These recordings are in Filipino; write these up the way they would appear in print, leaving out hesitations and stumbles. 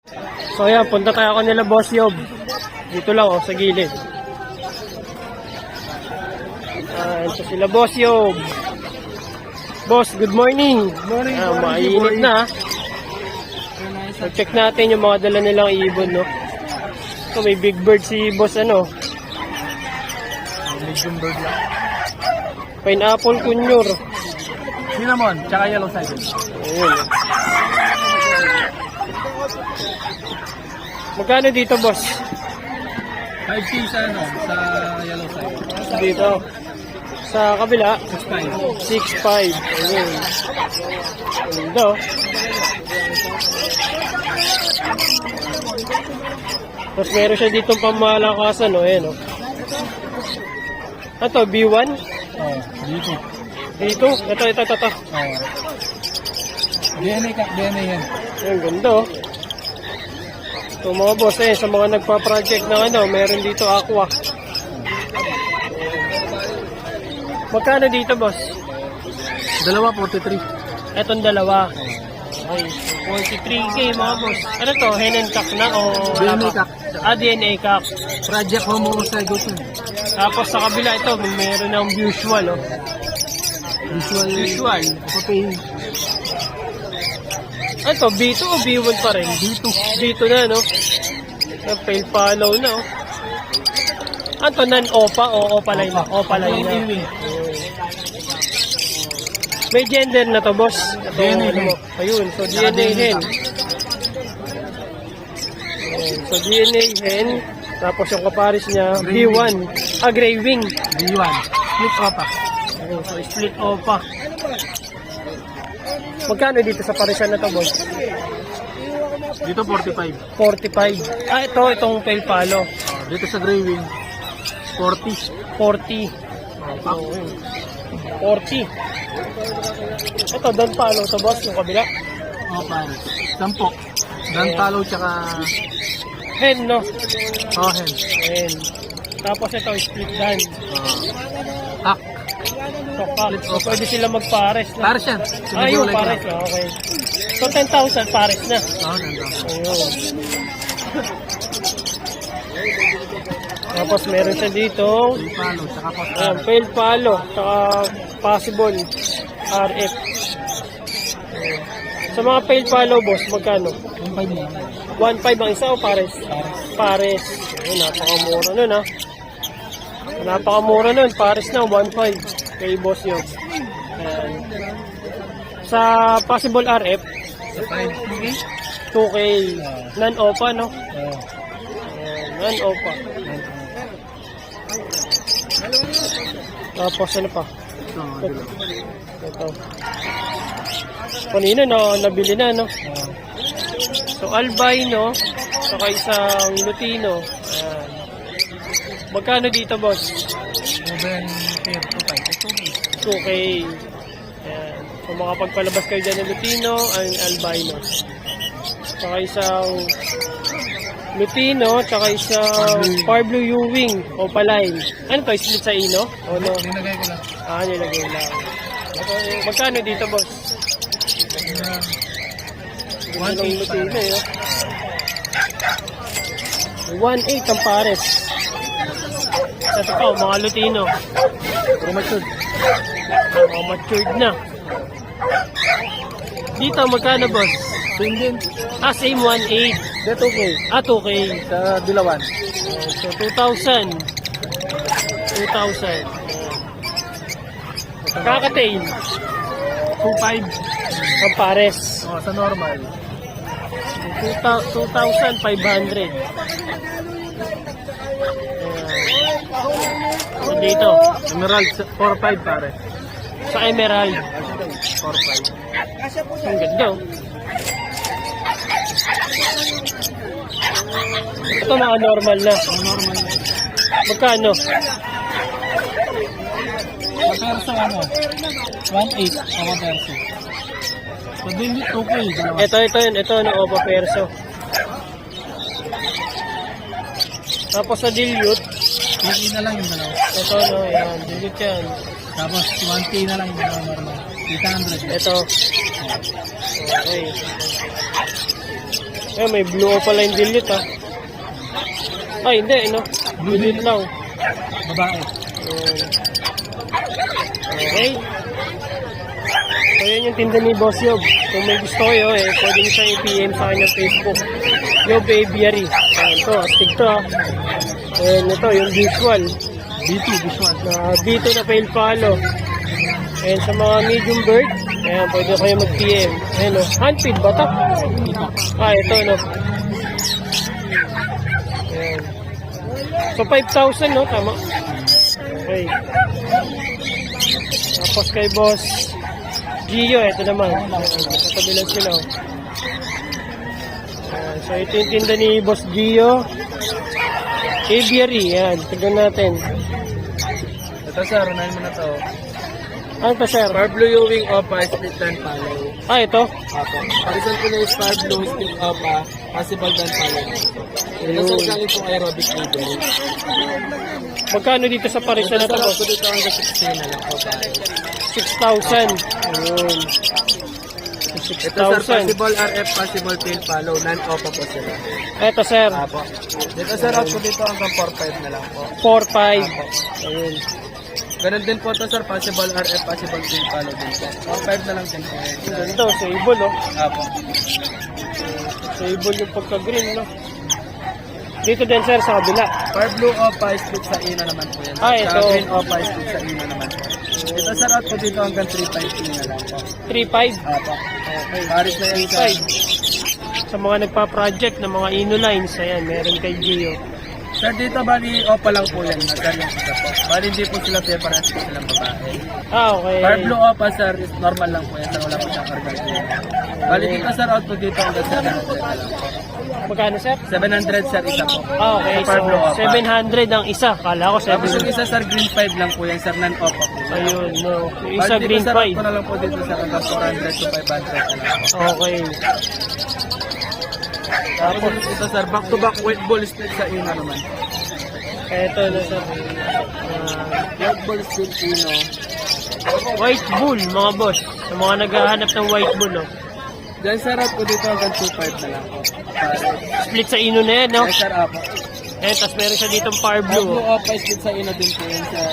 So ayan, punta tayo kanila Boss Yob. Dito lang sa gilid. Ito sila Boss Yob. Boss, good morning. Morning, mainit na. So check natin yung mga dala nilang ibon, no. So may big bird si Boss Medium bird lang. Pineapple Kunyor. Cinnamon, tsaka yellow sided. Ayun. Magkano dito, Boss? 5K sa yellow side. Dito. Sa kabila, 6.5. 6.5. Ayun. Ganda. Tapos meron siya ditong pamalakasan, no? Ayan, no? Ito, B1? Oh, dito. Dito? Ito. Oh. DNA yan. Ayun, ganda, oh. Ito, mga boss, sa mga nagpa-project ng meron dito aqua. Magkano dito, boss? Dalawa, 43. Etong dalawa. Okay. 43K mga boss. Ano to? Hen and cock na o DNA cock. DNA cock. Project homozygote yan. Tapos sa kabila ito, meron ng visual, oh. Visual. Okay. Ito, B2 o B1 pa rin? B2 na, no? Fail follow na, oh. Ito, non-OPA o OPA-line na? OPA-line na. May gender na to, boss. Ito, DNA hen. Ayun, so DNA hen. Ayun, so DNA hen. Tapos yung kaparis niya, B1. Gray wing. B1. Split opa. Ayun, so split OPA. Magkano dito sa parisan na to, boss? Dito 45. 45. Itong fail follow. Dito sa gray wing 40. 40. 40. Ito, dan follow to, boss, yung kabila. Oh, pare. 10. Dan talo tsaka Hen, no? hen. Hen. Tapos ito, split dan. Hak. So, pwede sila magpares na. Pares yan. Yung pares na, okay. So, 10,000 pares na. Oh, nandun. Ayun. Tapos meron siya dito. Palo, tsaka post. Ayan, fail palo, saka possible RF. Sa mga fail palo, boss, magkano? 1.5 ang isa o pares? Pares. Ayun, napakamura nun, ha? Napakamura nun, pares na, 1.5 kay boss yun. Ayan. Sa possible RF, Sa 5. 2K. Non-OPA, no? Ayan, non-OPA. Tapos ano pa? Ito. Kanina nabili na, no? So albino, saka isang lutino. Ayan. Magkano dito, boss? 2K. Ayan. So makapagpalabas kayo dyan ng lutino and albino. Saka isang lutino, tsaka isang far blue Ewing o paline. Ano to? Split sa ino? O no? Nilagay ko lang. Nilagay lang. Magkano dito, boss? 1.8 lutino, 1.8 ang pares. Ito pa, mga lutino. Matured. Mga matured na. Dito, magkano, boss? Same din. Same 1.8. Dito okay. 2K. Sa Dilawan. So, 2,000. 2,000. Kakatail. 2.5. Ang pares. Oh, sa normal. 2,500. So, dito. Emerald 4.5 pare. Sa Emerald. 4.5. Ang ganda, oh. Ito mga normal na. Normal. Magkano? Perso 1.8 ako perso. So din 2K. Ito na Opa Perso. Tapos sa dilute, 2K na lang yung dalawa. ito no, yan, dilute yan. Tapos 1K na lang yung dalawa normal. 800. Ito. Okay. Eh, may blue pala yung dilute ah. Ay, hindi, no? Dilute lang. Babae. Okay. So, yun yung tinda ni Boss Yob. Kung may gusto kayo, pwede nyo siya i-PM sa akin ng Facebook. Yob Aviary. Ayan to, astig to ah. And ito, yung visual. B2, visual. B2 na pale palo. And sa mga medium bird, ayan, pwede kayo mag-PM. Ayan o, handfeed ba ito? Ito no. Ayan. So 5,000 no, tama? Okay. Tapos kay Boss Gio, ito naman. Katabi lang sila. Ayan, so ito yung tinda ni Boss Gio. Aviary, yan. Tignan natin. Ito sir, unahin mo na to. Ano to, sir? Star Blue Ewing Opa, split dan follow. Ito? Apo. Parisan ko na yung Star Blue split Opa, possible dan follow. Ito sir, galing po aerobic leader. Magkano dito sa parisan na to, boss? Ito dito hanggang 16 na lang po tayo. 6,000. Ayun. Ito sir, 6,000. possible RF, possible tail follow, non-Opa po sila. Ito, sir. Apo. Dito sir, out po dito hanggang 4-5 na lang po. 4,500. Ayun. Ganun din po ito sir, possible RF, possible tail follow din po. 4-5 na lang din po. Ganito, sable, no? Apo. Sable yung pagka-green, no? Dito din, sir, sa kabila. Star Blue Opa, split sa ina naman po yan. Ito. Sa Green Opa, split sa ina naman po. Ito sir, out po dito hanggang 3.5 na lang po. 3,500. Apo. Okay. Paris na yan sir. 3,500. Sa mga nagpa-project ng mga Inolines, ayan, meron kay Gio. Sir, dito bali Opa lang po yan. Nagkar yung isa po. Bali hindi po sila separate po silang babae. Okay. Star Blue Opa sir, is normal lang po yan. Sir, wala po siyang karga. Bali dito sir, out po dito hanggang 700 na lang po. Magkano, sir? 700 sir, isa po. Okay, so Star Blue Opa. 700 ang isa. Kala ko Tapos yung 700. isa sir, Green 5 lang po yan. Sir, non-Opa po. Ayun, no. Yung Bali isa dito, green sir, out 5. ko na lang po dito sir, hanggang 400 to 500 na lang po. Okay. Tapos ito sir, back to back white ball split sa ina naman. Eto na, sir. White ball split ino. White bull, mga boss. Sa mga naghahanap ng white bull, no. Diyan sir, out ko dito hanggang 2.5 na lang po. Split sa ino na yan, no. Yes sir, apo. Tapos meron siya ditong far Blue blue. Opa split sa ina din po yan sir.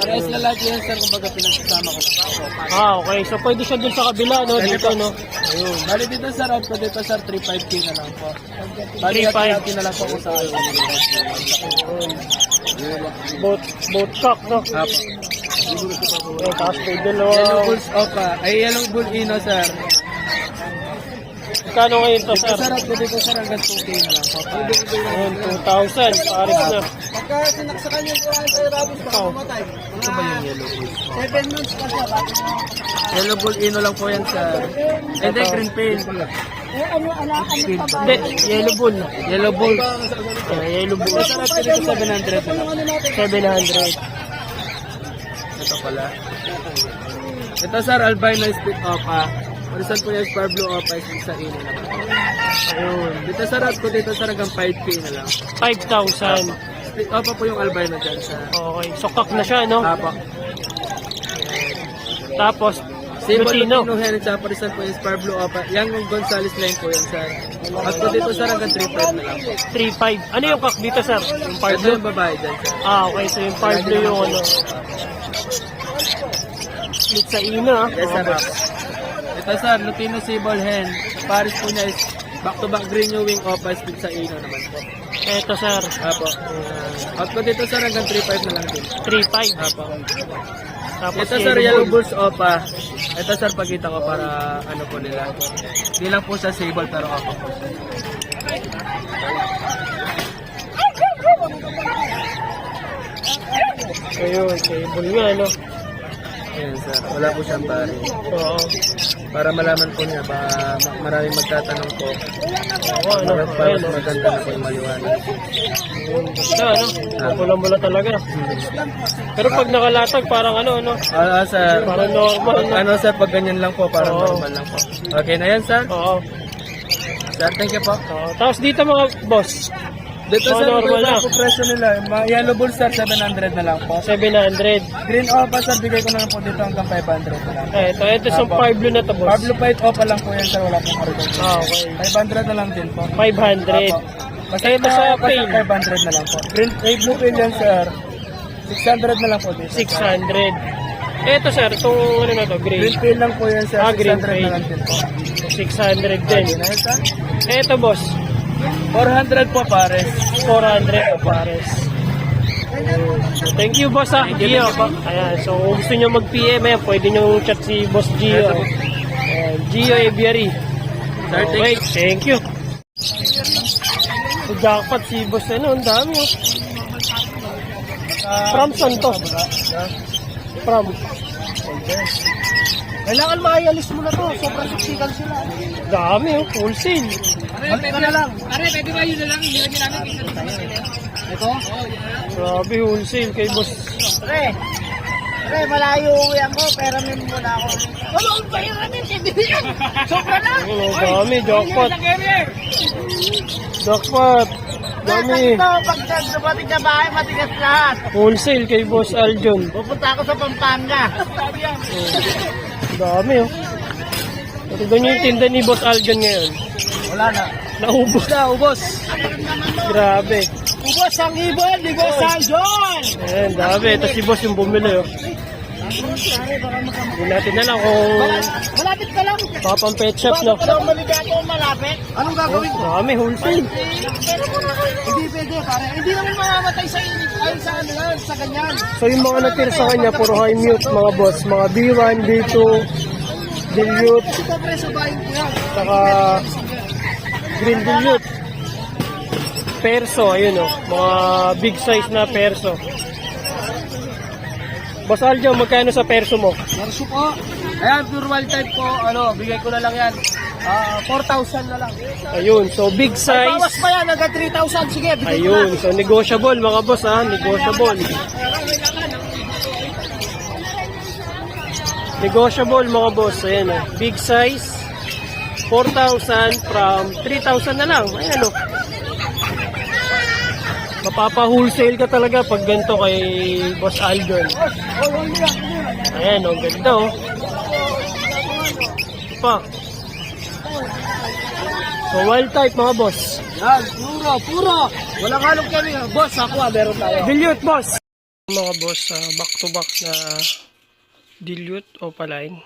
Parehas na lahat yan sir, kumbaga pinagsasama ko lang po. Okay. So pwede siya dun sa kabila, no. Pwede Dito, po. no. Ayun. Bali dito sir, out ko dito sir, 3.5k na lang po. Bali 3.5. hati na lang po ako sa ayun. Both cock, no. Apo. Tapos may Yellow dalawa. Bulls Opa. Ay, Yellow Bull Ino sir. Kano ngayon to, Dito sir? sir, out ko dito sir, hanggang 2k na lang po. Ayun, 2,000. Paris na. Pagka sinaksakan yung anti-rabies, baka mamatay. Ano ba yung Yellow Bull? 7 months pa siya. Yellow Bull Ino lang po yan sir. Hindi, green pail. Hindi, yellow bull. Yellow Bull. Yellow bull. Ito sir, out ko dito 700 na lang. 700. Ito pala. Ito sir, albino split opa. Horizon po yung Star Blue opa, split sa ino naman. Ayun. Dito sir, out ko dito sir, hanggang 5k na lang. 5,000. Split opa po yung albino dyan sir. Okay. So, cock na siya, no? Apo. Tapos, Simple Lutino. Lutino hen, sa Horizon po yung Star Blue opa. Yang Gonzales line po yan sir. Out ko dito sir, hanggang 3.5 na lang po. 3,500. Ano yung cock dito, sir? Yung far Ito blue? yung babae dyan sir. Okay. So, yung far blue yung ano. Split sa ino, ah. Yes sir. Ito sir, Lutino Sable hen. Paris po niya is back-to-back green yung wing opa, split sa ino naman po. Eto, sir. Apo. Out ko dito sir, hanggang 3.5 na lang din. 3,500. Apo. Tapos, Ito sir, Yellow Bulls Opa. Ito sir, pagkita ko para ano po nila. Hindi lang po siya sable pero Opa po siya. Ayun, cable nga, no? Ayan sir, wala po siyang pare. Oo. Para malaman po niya, baka maraming magtatanong po. Oo, ano? Para Ayun, mas no? maganda na po yung maliwanag. Ayun, basta, ano? Pulang-bula talaga. Pero pag nakalatag, parang ano, no? Sir, Parang normal, no? ano sir, pag ganyan lang po, parang Oo. normal lang po. Okay na yan sir? Oo. Sir, thank you po. Oo. Tapos dito mga boss, Dito Mga sir, normal iba na. po presyo nila. Yellow bull sir, 700 na lang po. 700. Green Opa sir, bigay ko na lang po dito hanggang 500 na lang. Ito sa Apo. Pablo na to, boss. Pablo White Opa lang po yan sir, wala pong karga. Okay. 500 na lang din po. 500. Apo. Basta Ito sa Opa, pale. 500 na lang po. Green Blue Pale yan sir, 600 na lang po dito. 600. Ito sir, itong ano na to, Green gray. Pale lang po yan sir, Green 600 Pale. na lang din po. 600 din. Ano yun sir? Ito boss, 400 po pares. 400 pares. Thank you boss ha, Gio. Ayan, so kung gusto nyo mag-PM, ayan, pwede nyo chat si boss Gio. Ayan, Gio Ebiari. Okay, thank you. So jackpot si boss ano, ang dami oh. From saan to? From. Kailangan makayalis mo na to, sobrang siksikan sila. Dami oh, wholesale. Balik ka na lang. Ito? Grabe, wholesale kay boss. Pre, malayo uwi ako, pero may muna ako. Ano ang pahiramin? Sobra na! Ano, dami, jackpot. Jackpot. Dami. Pag dumating ka bahay, matigas lahat. Wholesale kay boss Aljon. Pupunta ako sa Pampanga. Dami oh. Tignan nyo yung tinda ni boss Aljon ngayon. Wala na. Naubos. Ubos. Grabe. Ubos ang ibon, di ba sa John? Ayan, dami. Ito si boss yung bumili oh. Hindi natin na lang kung Malapit ka lang. papang pet shop no. Anong maligato malapit? Anong gagawin ko? Dami, wholesale. Hindi pwede, pare. Hindi naman mamamatay sa init. Ay, sa ano lang, sa ganyan. So yung mga nagtira sa kanya, puro high mute mga boss. Mga B1, B2, dilute, Ito, pre, sabahin ko yan. saka green dilute. Perso, ayun oh. Mga big size na perso. Boss Aljo, magkano sa perso mo? Marso po. Ayan, pure wild type po. Ano, bigay ko na lang yan. 4,000 na lang. Ayun, so big size. Bawas pa yan, hanggang 3,000. Sige, bigay ko Ayun, na. so negotiable mga boss ha, negotiable. Negotiable mga boss, ayan oh. Big size, 4,000 from 3,000 na lang. Ayan oh. Mapapa-wholesale ka talaga pag ganito kay Boss Aljon. Ayan oh, ganda oh. Pa. So wild type mga boss. Yan, puro. Walang halong kami. Boss, ako meron tayo. Dilute boss. Mga boss, back to back na dilute opaline.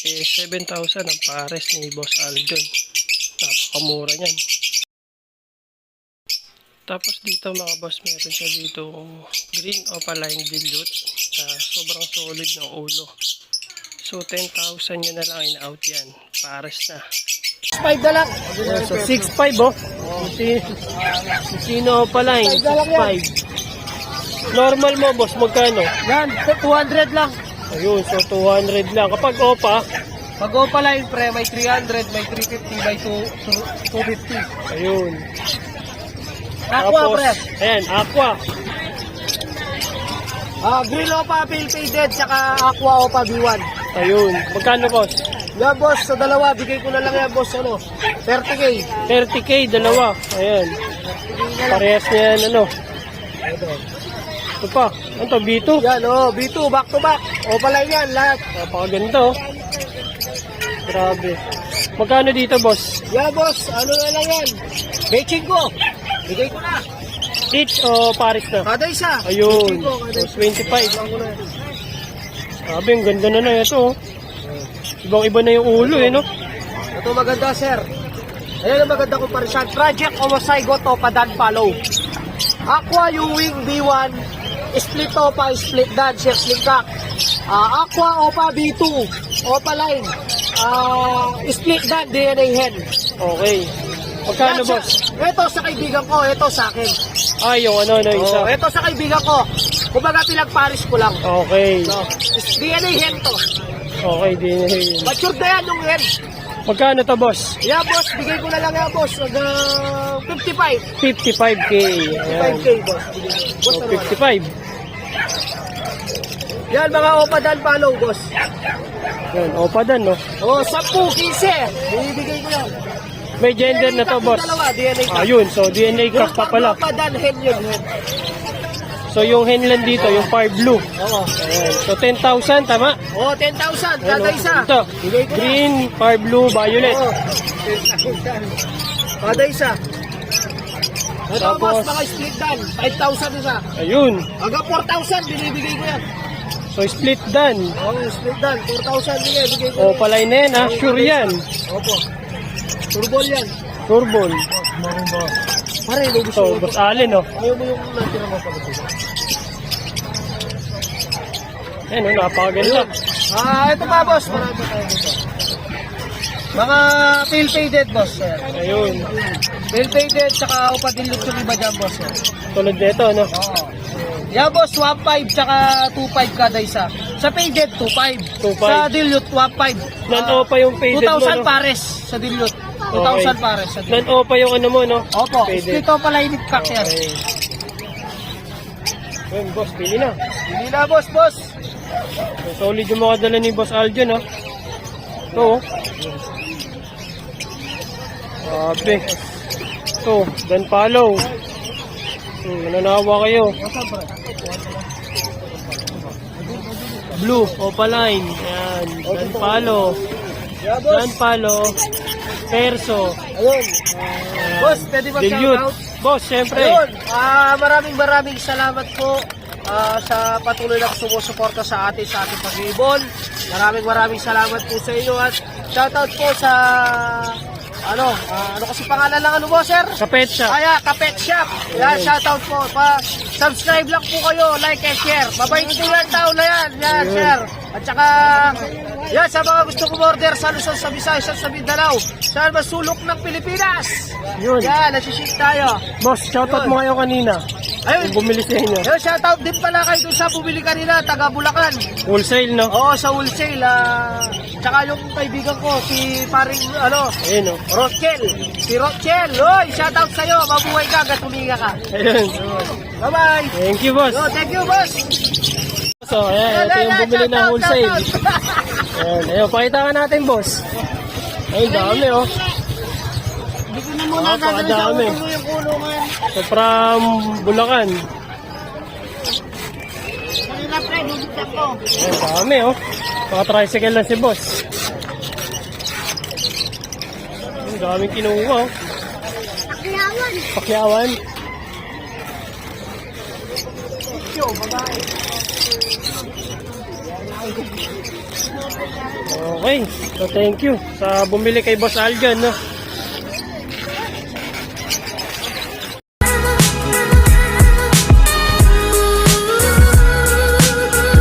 7,000 ang pares ni Boss Aljon. Napakamura niyan. Tapos dito mga boss, meron siya dito green opaline dilute. Sobrang solid ng ulo. So 10,000 yun na lang in-out yan. Pares na. 5 na lang. So 6,500 oh. Sino opaline? 6,500. Normal mo boss, magkano? Yan, 200 lang. Ayun, so 200 lang. Kapag opa, Pag Opa line, pre, may 300, may 350, may 250. ayun. Aqua, Tapos, pre. ayan, aqua. Green Opa, pale faded, saka Aqua Opa B1. Ayun. Magkano boss? Yan, boss, sa dalawa, bigay ko na lang yan, boss, 30K. 30K, dalawa. Ayan. Parehas niya yan, ano. Ito pa. Ano to, B2? Yan, B2, back to back. Opa line yan, lahat. Napakaganda, oh. Grabe. Magkano dito, boss? Yan, boss, ano na lang yan. Betching ko. Bigay ko na. Each o pares na? Kada isa. Ayun. Betching ko, kada So, isa. 25. Lang ko na. Grabe, ang ganda na na ito, oh. Ibang-iba na yung ulo, eh, no? Ito maganda, sir. Ayan ang maganda kong parisan. Project Omasaigo Topa Dan Follow. Aqua Ewing B1. Split Opa, split Dan, share split cock. Aqua Opa B2. Opa line. Split Dan, DNA hen. Okay. Magkano, Yan, boss? Ito sa kaibigan ko, ito sa akin. Ah, yung ano, isa. Ito sa kaibigan ko. Kumbaga pinagparis ko lang. Okay. No. DNA hen to. Okay, din. Matured na yan yung hen. Magkano to, boss? Yeah, boss, bigay ko na lang yan, boss. 55. 55K. Ayan. 55K, boss. So, Boss, 55. yan, mga Opa Dan follow, boss. Yan, opa dan, no? 10, 15. Bibigay ko yan. May gender na to, boss. Dalawa, DNA cup. Ayun, so DNA cup pa pala. Yung padan, hen yun, hen. So yung henland dito, yung far blue. Oo. Ayan. So 10,000, tama? Oo, 10,000, kada Ayan, isa. Ito, Bigay ko na. green, far blue, violet. Oo, 10,000. Kada isa. Ito, Tapos- boss, mga split dan. 5,000 isa. Ayun. Hanggang 4,000, binibigay ko yan. So split dan. Oo, split dan. 4,000 bigay ko. O palay na yan, ha? Sure yan. Opo. Turbol yan. Turbol. Pare, may gusto So, ko. boss Allen, oh. Ayaw mo yung natira mo pag ito. Ayan, oh, napakaganda. Ito pa, boss. Marami tayo dito. Mga pale faded, boss. Sir. Ayun. Pale faded, tsaka upadilot yung iba dyan, boss. Sir. Tulad nito, no? Oo. Yeah, boss, 1.5 tsaka 2.5 kada isa. Sa faded, 2.5. 2.5. Sa dilute, 1.5. Nan-opa yung faded mo, 2,000 no? pares sa dilute. 2,000 pares sa dilute. Nan-opa yung ano mo, no? Opo, Faded. ito pala yung pack yan. Okay. Ayun, boss, pili na. Hindi na, boss, boss. So, solid yung mga dala ni Boss Aljon, ha? Ito, oh. Grabe. Ito, dan follow. Mananawa kayo. Blue, opaline. Ayan, dan follow. Yeah, Dan boss. follow. Perso. Ayun. Boss, pwede ba Dilute. shout out? Boss, syempre. Ayun, maraming salamat po sa patuloy na sumusuporta sa ating pag-ibon. Maraming salamat po sa inyo at shoutout po sa ano kasi pangalan lang ano mo, sir? Sa pet shop. Kaya, Kapet Shop. Yan, shoutout po. Subscribe lang po kayo, like and share. Mabait po yan, tao na yan. Yan, Ayun. sir. At saka, yan, sa mga gusto kumorder sa Luzon, sa Visayas, at sa Mindanao, sa masulok ng Pilipinas. Yun. Yan, nasiship tayo. Boss, shoutout mo kayo kanina. Ayun, Kung bumili sa inyo. Yo, shoutout din pala kayo dun sa bumili kanina, taga Bulacan. Wholesale, no? Oo, sa wholesale. Tsaka yung kaibigan ko, si paring, Ayun, oh. Rochel. Si Rochel. Oy, shoutout sa'yo. Mabuhay ka, gatulinga ka. Ayun. Bye-bye. Thank you, boss. Yo, thank you, boss. So, ayan, ito yung bumili ng wholesale. Ayan, ayun, pakita ka natin, boss. Ayun, dami, oh. Hindi ko na muna dadalhin sa Napakadami. ulo yung kulungan. So, from Bulacan. Kanina, pre, bibigyan ko. Ayun, dami, oh. Paka-tricycle lang si boss. Ayun, daming kinuha, oh. Pakiyawan. Pakyawan. Yo, babae. Okay. So, thank you sa bumili kay Boss Aljon, no?